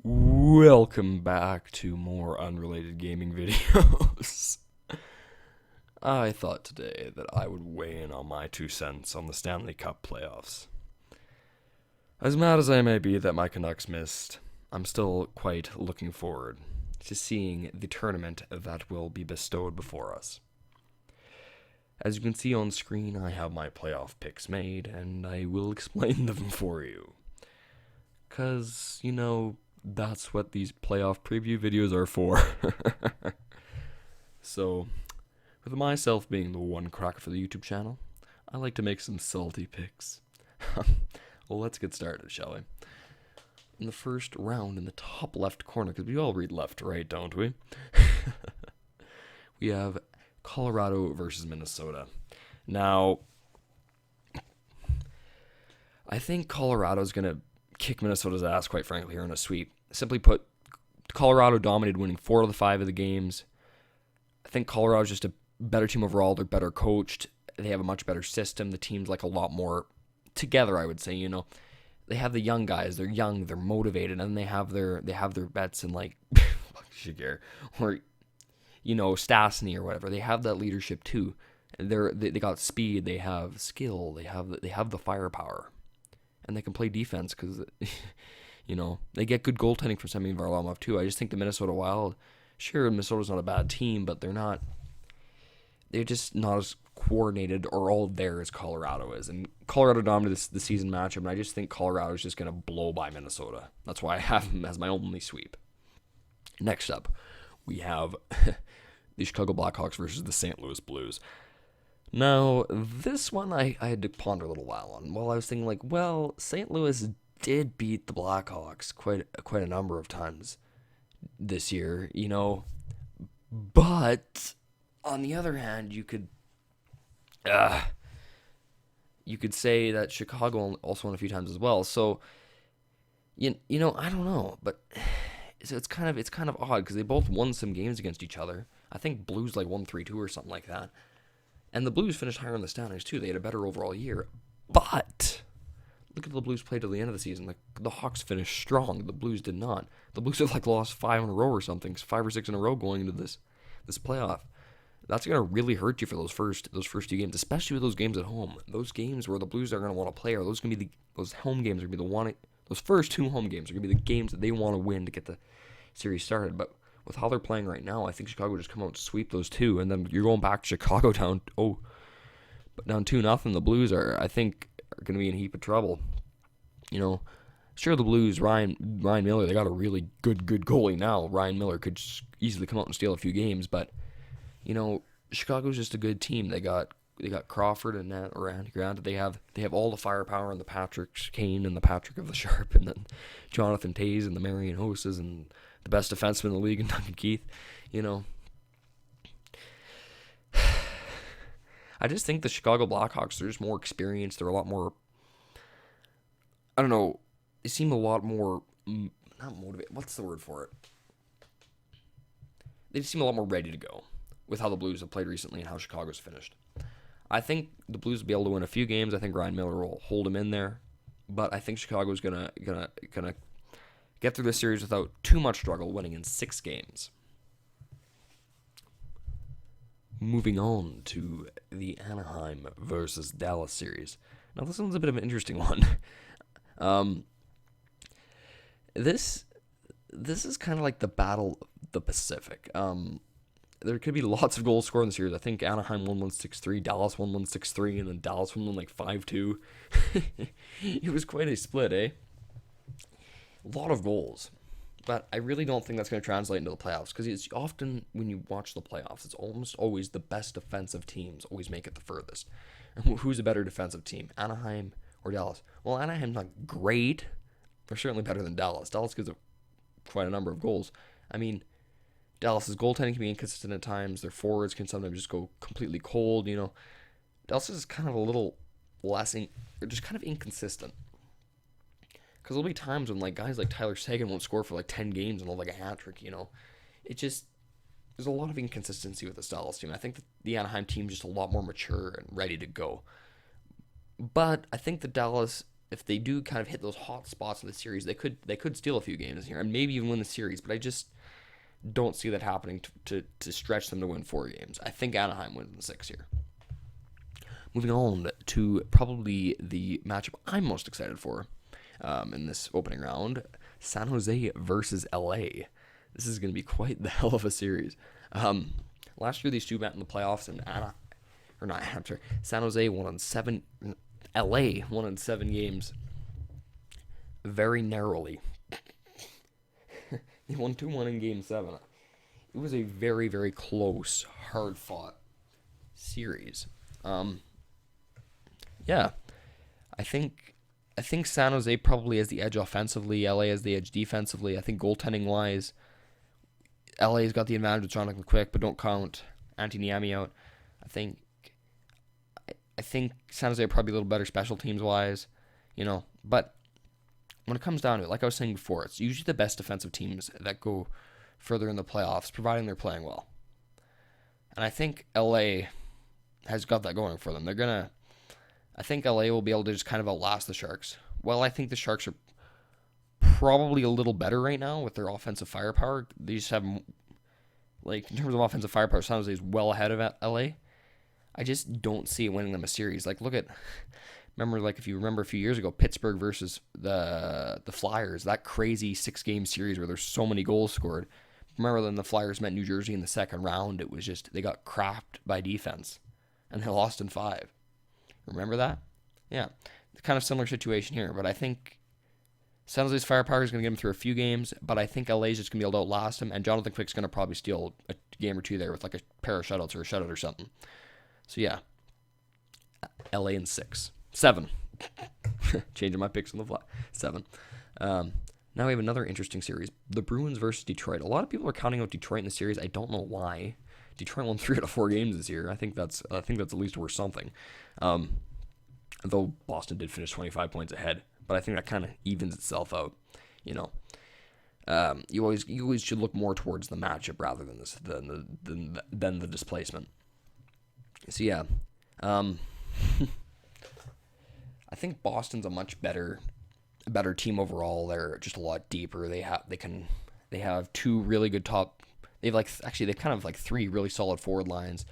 Welcome back to more unrelated gaming videos. I thought today that I would weigh in on my 2 cents on the Stanley Cup playoffs. As mad as I may be that my Canucks missed, I'm still quite looking forward to seeing the tournament that will be bestowed before us. As you can see on screen, I have my playoff picks made, and I will explain them for you. Because, that's what these playoff preview videos are for. So, with myself being the one cracker for the YouTube channel, I like to make some salty picks. Well, let's get started, shall we? In the first round, in the top left corner, because we all read left to right, don't we? We have Colorado versus Minnesota. Now, I think Colorado's going to kick Minnesota's ass, quite frankly, here in a sweep. Simply put, Colorado dominated, winning 4 of the 5 of the games. I think Colorado's just a better team overall. They're better coached. They have a much better system. The team's like a lot more together, I would say. They have the young guys. They're young. They're motivated, and they have their vets in like Shigeru or Stastny or whatever. They have that leadership too. They got speed. They have skill. They have the firepower. And they can play defense because, they get good goaltending from Semyon Varlamov too. I just think the Minnesota Wild, sure, Minnesota's not a bad team, but they're just not as coordinated or all there as Colorado is. And Colorado dominated the season matchup, and I just think Colorado's just going to blow by Minnesota. That's why I have them as my only sweep. Next up, we have the Chicago Blackhawks versus the St. Louis Blues. Now, this one I had to ponder a little while on. Well, I was thinking St. Louis did beat the Blackhawks quite a number of times this year, But on the other hand, you could say that Chicago also won a few times as well. So, I don't know, but it's kind of odd because they both won some games against each other. I think Blues won 3-2 or something like that. And the Blues finished higher in the standings, too. They had a better overall year. But look at the Blues play till the end of the season. The Hawks finished strong. The Blues did not. The Blues have lost 5 in a row or something. 5 or 6 in a row going into this playoff. That's going to really hurt you for those first 2 games, especially with those games at home. Those games where the Blues are going to want to play are those going to be those home games are going to be those first 2 home games are going to be the games that they want to win to get the series started. But with how they're playing right now, I think Chicago just come out and sweep those 2, and then you're going back to Chicago down 2-0. The Blues are going to be in a heap of trouble. Sure, the Blues, Ryan Miller, they got a really good goalie now. Ryan Miller could just easily come out and steal a few games, but Chicago's just a good team. They got Crawford and that around. Granted, they have all the firepower and the Patrick Kane and the Patrick of the Sharp and then Jonathan Toews and the Marion Hosses and the best defenseman in the league, and Duncan Keith. I just think the Chicago Blackhawks, they're just more experienced. They're a lot more, I don't know, they seem a lot more, not motivated, what's the word for it? They just seem a lot more ready to go with how the Blues have played recently and how Chicago's finished. I think the Blues will be able to win a few games. I think Ryan Miller will hold them in there. But I think Chicago's gonna get through this series without too much struggle, winning in 6 games. Moving on to the Anaheim versus Dallas series. Now this one's a bit of an interesting one. This is kind of like the Battle of the Pacific. There could be lots of goals scored in the series. I think Anaheim won 1-6-3, Dallas won 1-6-3, and then Dallas won 5-2. It was quite a split, eh? A lot of goals. But I really don't think that's going to translate into the playoffs, because it's often, when you watch the playoffs, it's almost always the best defensive teams always make it the furthest. And who's a better defensive team, Anaheim or Dallas? Well, Anaheim's not great. They're certainly better than Dallas. Dallas gives up quite a number of goals. I mean, Dallas's goaltending can be inconsistent at times. Their forwards can sometimes just go completely cold, Dallas is kind of a little less, they're just kind of inconsistent. Because there'll be times when guys like Tyler Seguin won't score for 10 games and hold a hat trick, It just, there's a lot of inconsistency with this Dallas team. I think that the Anaheim team is just a lot more mature and ready to go. But I think the Dallas if they do kind of hit those hot spots in the series, they could steal a few games here and maybe even win the series. But I just don't see that happening to stretch them to win 4 games. I think Anaheim wins in 6 here. Moving on to probably the matchup I'm most excited for in this opening round, San Jose versus LA. This is going to be quite the hell of a series. Last year, these two met in the playoffs, and San Jose won on 7. LA won in 7 games very narrowly. They won 2-1 in Game 7. It was a very, very close, hard-fought series. Yeah, I think San Jose probably has the edge offensively. LA has the edge defensively. I think goaltending-wise, LA's got the advantage with Jonathan Quick, but don't count Antti Niemi out. I think San Jose are probably a little better special teams-wise, but when it comes down to it, like I was saying before, it's usually the best defensive teams that go further in the playoffs, providing they're playing well. And I think LA has got that going for them. I think LA will be able to just kind of outlast the Sharks. Well, I think the Sharks are probably a little better right now with their offensive firepower. They just have, in terms of offensive firepower, San Jose is well ahead of LA. I just don't see it winning them a series. If you remember a few years ago, Pittsburgh versus the Flyers, that crazy 6-game series where there's so many goals scored. Remember when the Flyers met New Jersey in the second round? It was just, they got crapped by defense, and they lost in 5. Remember that? Yeah. Kind of similar situation here, but I think San Jose's firepower is going to get them through a few games, but I think LA's just going to be able to outlast them, and Jonathan Quick's going to probably steal a game or two there with a pair of shutouts or a shutout or something. So yeah, LA in 7. Changing my picks on the fly. 7. Now we have another interesting series, the Bruins versus Detroit. A lot of people are counting out Detroit in the series. I don't know why. Detroit won 3 out of 4 games this year. I think that's at least worth something. Though Boston did finish 25 points ahead, but I think that kind of evens itself out. You always should look more towards the matchup rather than the displacement. So yeah, I think Boston's a much better team overall. They're just a lot deeper. They have 2 really good top. They kind of 3 really solid forward lines.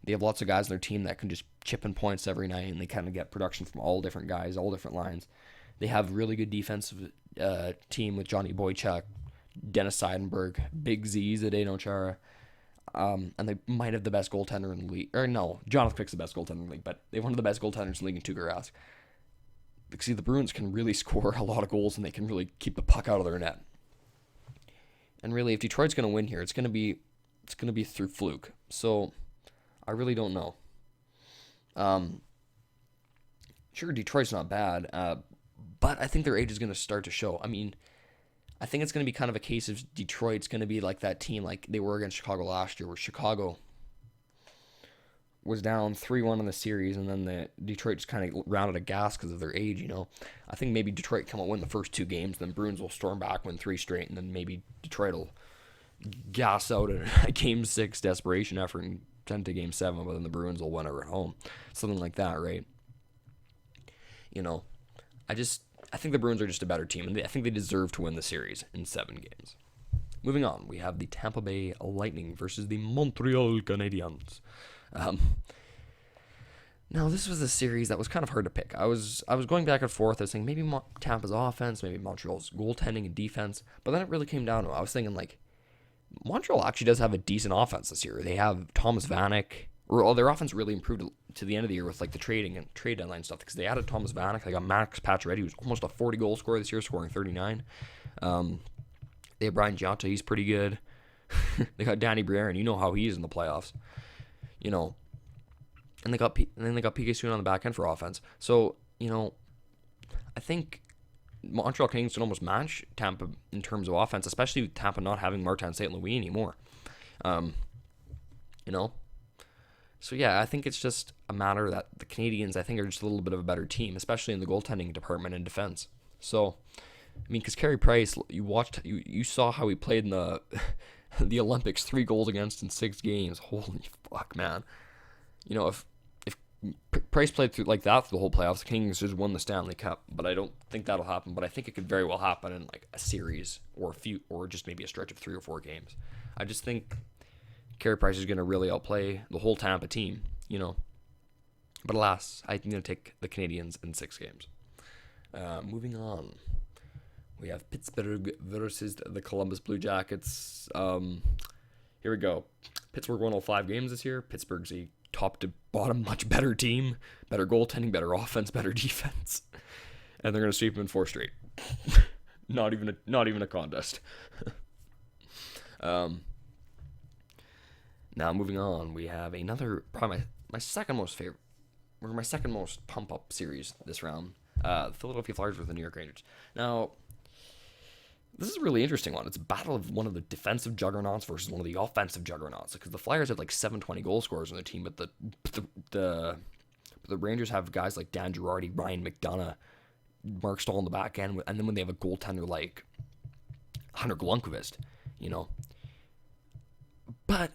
They have lots of guys on their team that can just chip in points every night, and they kind of get production from all different guys, all different lines. They have really good defensive team with Johnny Boychuk, Dennis Seidenberg, Big Z, Zdeno Chara, and they might have the best goaltender in the league. Or no, Jonathan Quick's the best goaltender in the league, but they have one of the best goaltenders in the league in Tuukka Rask. See, the Bruins can really score a lot of goals, and they can really keep the puck out of their net. And really, if Detroit's going to win here, it's going to be through fluke. So I really don't know. Sure, Detroit's not bad, but I think their age is going to start to show. I mean, I think it's going to be kind of a case of Detroit's going to be like that team like they were against Chicago last year, where Chicago was down 3-1 in the series, and then Detroit just kind of rounded a gas because of their age, I think maybe Detroit come out win the first 2 games, then Bruins will storm back, win 3 straight, and then maybe Detroit will gas out a Game 6 desperation effort and send to Game 7, but then the Bruins will win it at home. Something like that, right? I think the Bruins are just a better team, and I think they deserve to win the series in 7 games. Moving on, we have the Tampa Bay Lightning versus the Montreal Canadiens. Now, this was a series that was kind of hard to pick. I was going back and forth. I was saying maybe Tampa's offense, maybe Montreal's goaltending and defense, but then it really came down to it. I was thinking, Montreal actually does have a decent offense this year. They have Thomas Vanek, or their offense really improved to the end of the year with the trading and trade deadline stuff, because they added Thomas Vanek. They got Max Pacioretty, who's almost a 40-goal scorer this year, scoring 39. They have Brian Giunta, he's pretty good. They got Danny Briere, and you know how he is in the playoffs. And they got PK Subban on the back end for offense. So, I think Montreal Canadiens can almost match Tampa in terms of offense, especially with Tampa not having Martin St. Louis anymore. So yeah, I think it's just a matter that the Canadiens, I think, are just a little bit of a better team, especially in the goaltending department and defense. So, because Carey Price, you saw how he played in the Olympics, 3 goals against in 6 games. Holy fuck, man. If Price played through like that for the whole playoffs. The Kings just won the Stanley Cup, but I don't think that'll happen. But I think it could very well happen in like a series or a few, or just maybe a stretch of 3 or 4 games. I just think Carey Price is going to really outplay the whole Tampa team, But alas, I'm going to take the Canadiens in 6 games. Moving on, we have Pittsburgh versus the Columbus Blue Jackets. Here we go. Pittsburgh won all 5 games this year. Pittsburgh's a top to bottom much better team, better goaltending, better offense, better defense, and they're going to sweep them in 4 straight. Not even a contest. Now moving on, we have another probably my second most pump up series this round. The Philadelphia Flyers versus the New York Rangers. Now, this is a really interesting one. It's a battle of one of the defensive juggernauts versus one of the offensive juggernauts, because the Flyers have like 720 goal scorers on their team, but the Rangers have guys like Dan Girardi, Ryan McDonough, Mark Stahl in the back end, and then when they have a goaltender like Hunter Lundqvist, But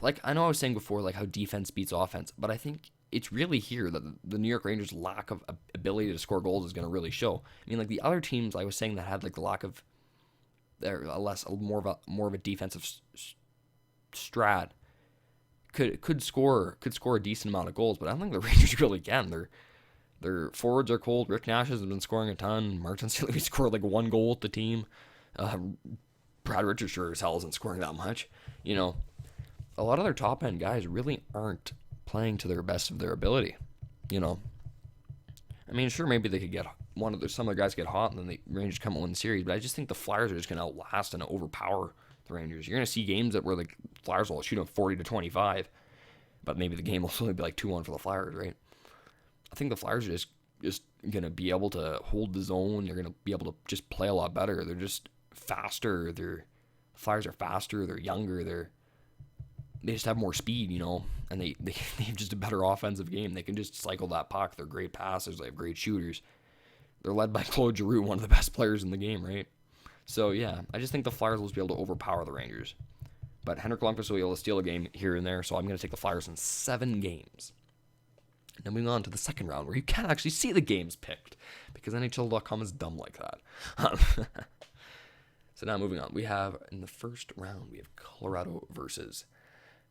like I know I was saying before, like how defense beats offense, but I think it's really here that the New York Rangers' lack of ability to score goals is going to really show. I mean, like the other teams I was saying that had like the lack of more of a defensive strat could score a decent amount of goals, but I don't think the Rangers really can. Their forwards are cold. Rick Nash has been scoring a ton. Martin St. Louis scored like 1 goal with the team. Brad Richards sure as hell isn't scoring that much. A lot of their top end guys really aren't playing to their best of their ability. I mean, sure, maybe they could get some of the guys get hot and then the Rangers come and win the series, but I just think the Flyers are just going to outlast and overpower the Rangers. You're going to see games where the Flyers will shoot them 40-25, but maybe the game will only be like 2-1 for the Flyers, right? I think the Flyers are just going to be able to hold the zone. They're going to be able to just play a lot better. They're just faster. The Flyers are faster. They're younger. They just have more speed, and they have just a better offensive game. They can just cycle that puck. They're great passers. They have great shooters. They're led by Claude Giroux, one of the best players in the game, right? So, yeah, I just think the Flyers will be able to overpower the Rangers. But Henrik Lundqvist will be able to steal a game here and there, so I'm going to take the Flyers in 7 games. Now moving on to the second round, where you can't actually see the games picked, because NHL.com is dumb like that. So now moving on, we have, in the first round, we have Colorado versus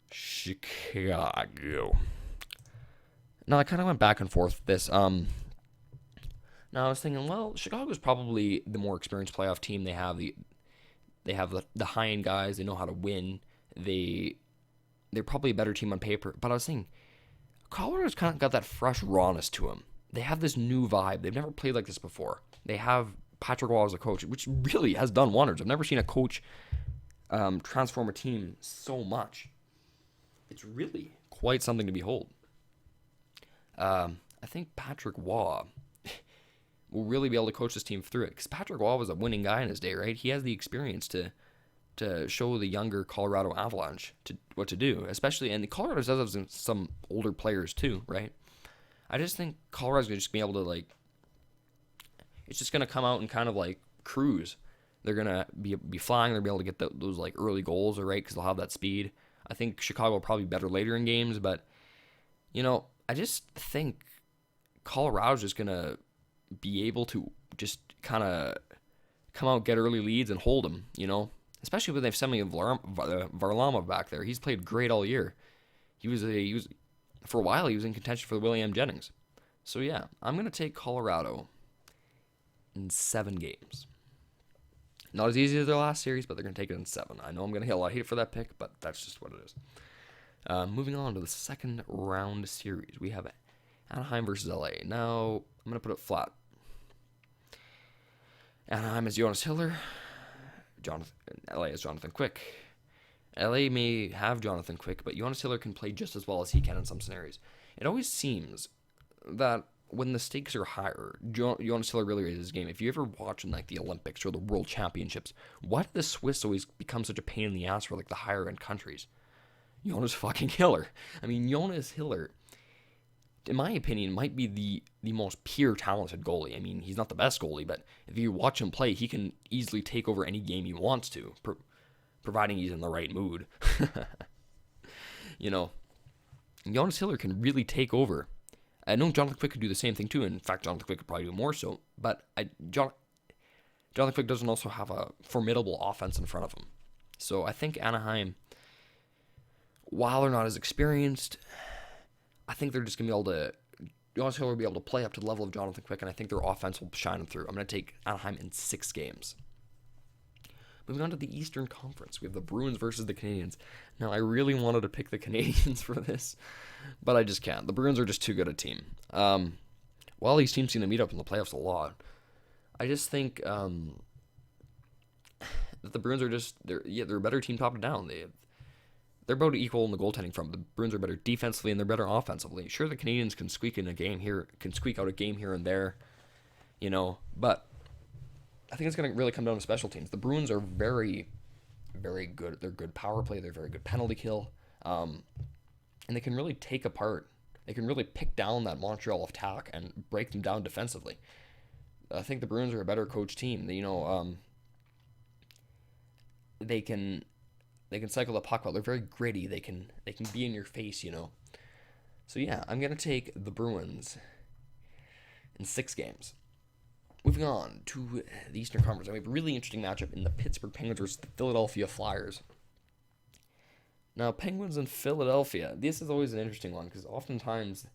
Chicago. Now, I kind of went back and forth with this. Now I was thinking, well, Chicago's probably the more experienced playoff team. They have the high end guys. They know how to win. They're probably a better team on paper. But I was thinking, Colorado's kind of got that fresh rawness to them. They have this new vibe. They've never played like this before. They have Patrick Roy as a coach, which really has done wonders. I've never seen a coach transform a team so much. It's really quite something to behold. I think Patrick Roy will really be able to coach this team through it, because Patrick Roy was a winning guy in his day, right? He has the experience to show the younger Colorado Avalanche what to do, especially, and Colorado does have some older players too, right? I just think Colorado's going to just be able to, it's just going to come out and kind of cruise. They're going to be flying. They'll be able to get those early goals, right? Because they'll have that speed. I think Chicago will probably be better later in games, but I just think Colorado's just going to be able to just kind of come out, get early leads, and hold them, especially when they have Semyon Varlamov back there. He's played great all year. He was for a while, he was in contention for the William Jennings. So yeah, I'm going to take Colorado in 7 games. Not as easy as their last series, but they're going to take it in 7. I know I'm going to get a lot of hate for that pick, but that's just what it is. Moving on to the second round series, we have Anaheim versus LA. Now, I'm going to put it flat. Anaheim is Jonas Hiller. LA is Jonathan Quick. LA may have Jonathan Quick, but Jonas Hiller can play just as well as he can in some scenarios. It always seems that when the stakes are higher, Jonas Hiller really raises his game. If you ever watch in the Olympics or the World Championships, why do the Swiss always become such a pain in the ass for the higher end countries? Jonas fucking Hiller. I mean, Jonas Hiller, in my opinion, might be the most pure talented goalie. I mean, he's not the best goalie, but if you watch him play, he can easily take over any game he wants to, providing he's in the right mood. Jonas Hiller can really take over I know Jonathan Quick could do the same thing too. In fact, Jonathan Quick could probably do more so. But Jonathan Quick doesn't also have a formidable offense in front of him. So I think Anaheim, while they're not as experienced, I think they're just going to be able to, Jonas Hiller will be able to play up to the level of Jonathan Quick, and I think their offense will shine through. I'm going to take Anaheim in 6 games. Moving on to the Eastern Conference, we have the Bruins versus the Canadiens. Now, I really wanted to pick the Canadiens for this, but I just can't. The Bruins are just too good a team. While these teams seem to meet up in the playoffs a lot, I just think that the Bruins are just they're a better team top to down. They're about equal in the goaltending front. The Bruins are better defensively and they're better offensively. Sure, the Canadiens can squeak out a game here and there, but I think it's going to really come down to special teams. The Bruins are very, very good. They're good power play. They're very good penalty kill, and they can really take apart. They can really pick down that Montreal attack and break them down defensively. I think the Bruins are a better coached team. They can cycle the puck well. They're very gritty. They can be in your face. So yeah, I'm gonna take the Bruins in 6 games. Moving on to the Eastern Conference, we have a really interesting matchup in the Pittsburgh Penguins versus the Philadelphia Flyers. Now, Penguins and Philadelphia, this is always an interesting one because oftentimes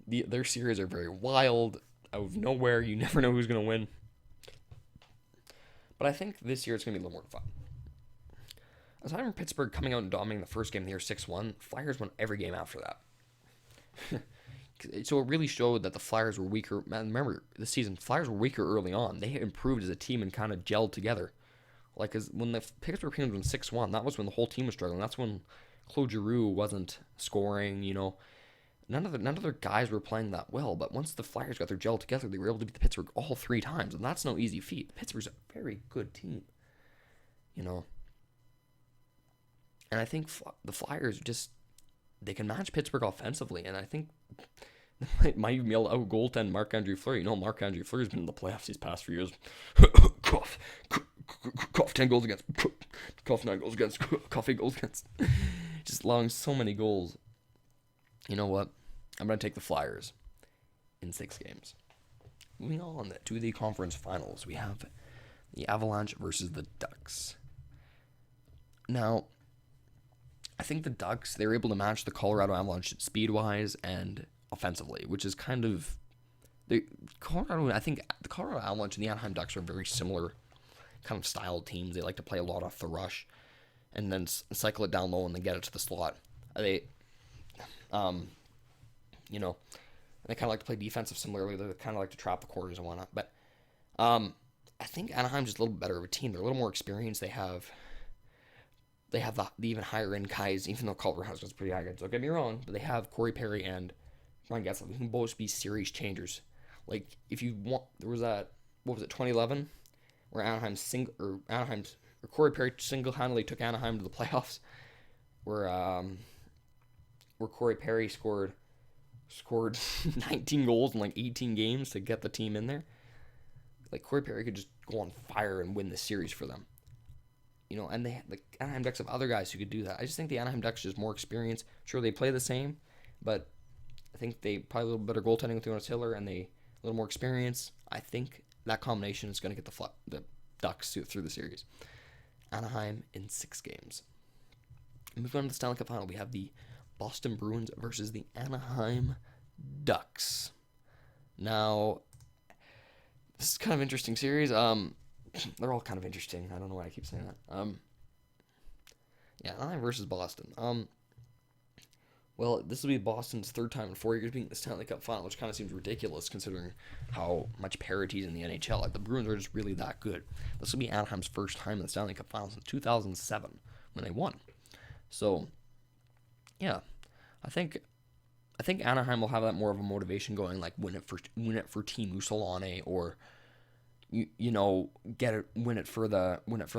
their series are very wild, out of nowhere. You never know who's going to win. But I think this year it's going to be a little more fun. Aside from Pittsburgh coming out and dominating the first game of the year 6-1, Flyers won every game after that. So it really showed that the Flyers were weaker. Man, remember, this season, Flyers were weaker early on. They improved as a team and kind of gelled together. Like, when the Pittsburgh Penguins won 6-1, that was when the whole team was struggling. That's when Claude Giroux wasn't scoring, None of their guys were playing that well, but once the Flyers got their gel together, they were able to beat the Pittsburgh all 3 times, and that's no easy feat. Pittsburgh's a very good team, And I think the Flyers they can match Pittsburgh offensively, and I think they might even be able to out-goaltend Marc-Andre Fleury. Marc-Andre Fleury's been in the playoffs these past few years. Cough 10 goals against. Cough 9 goals against. Cough 8 goals against. Just allowing so many goals. You know what? I'm going to take the Flyers in 6 games. Moving on to the conference finals, we have the Avalanche versus the Ducks. Now, I think the Ducks, they were able to match the Colorado Avalanche speed-wise and offensively, which is kind of... I think the Colorado Avalanche and the Anaheim Ducks are very similar kind of style teams. They like to play a lot off the rush and then cycle it down low and then get it to the slot. They kind of like to play defensive similarly. They kind of like to trap the corners and whatnot. But I think Anaheim's just a little better of a team. They're a little more experienced. They have the even higher end guys, even though Colorado's is pretty high. Don't get me wrong, but they have Corey Perry and Ryan Getzlaf, who can both be series changers. Like, if you want, there was that, 2011, where Corey Perry single-handedly took Anaheim to the playoffs, where Corey Perry scored 19 goals in like 18 games to get the team in there. Like, Corey Perry could just go on fire and win the series for them. And the Anaheim Ducks have other guys who could do that. I just think the Anaheim Ducks are just more experienced. Sure, they play the same, but I think they probably a little better goaltending with Jonas Hiller and they a little more experience. I think that combination is going to get the Ducks through the series. Anaheim in 6 games. Moving on to the Stanley Cup Final, we have the Boston Bruins versus the Anaheim Ducks. Now, this is kind of interesting series. They're all kind of interesting. I don't know why I keep saying that. Anaheim versus Boston. Well, this will be Boston's 3rd time in 4 years being the Stanley Cup Final, which kind of seems ridiculous considering how much parity is in the NHL. Like, the Bruins are just really that good. This will be Anaheim's 1st time in the Stanley Cup Final since 2007 when they won. So, yeah, I think Anaheim will have that more of a motivation going, like win it for Team Usolane, or win it for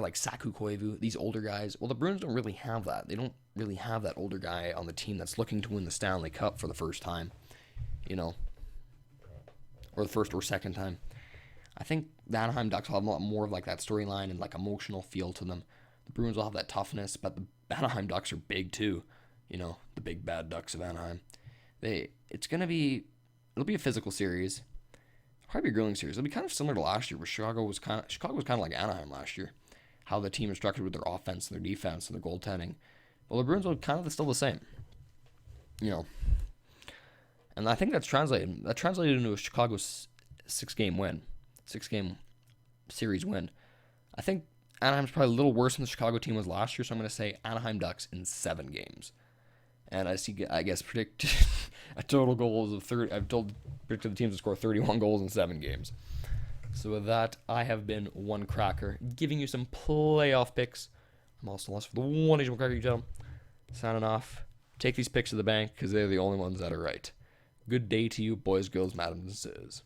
like Saku Koivu, these older guys. Well, the Bruins don't really have that. They don't really have that older guy on the team that's looking to win the Stanley Cup for the first time, or the first or second time. I think the Anaheim Ducks will have a lot more of like that storyline and like emotional feel to them. The Bruins will have that toughness, but the Anaheim Ducks are big too. The big bad Ducks of Anaheim. It's gonna be It'll be a physical series. Probably a grueling series. It'll be kind of similar to last year, where Chicago was kind of like Anaheim last year. How the team is structured with their offense and their defense and their goaltending. Well, the Bruins will kind of still the same. You know. And I think that's translated. That translated into a Chicago 6-game series win. I think Anaheim's probably a little worse than the Chicago team was last year, so I'm going to say Anaheim Ducks in 7 games. And I guess predict a total goals of 30. Predicted the teams to score 31 goals in 7 games. So with that, I have been OneCracker, giving you some playoff picks. I'm also lost for the OneAsianOneCracker channel. Signing off. Take these picks to the bank because they're the only ones that are right. Good day to you, boys, girls, madams, and sirs.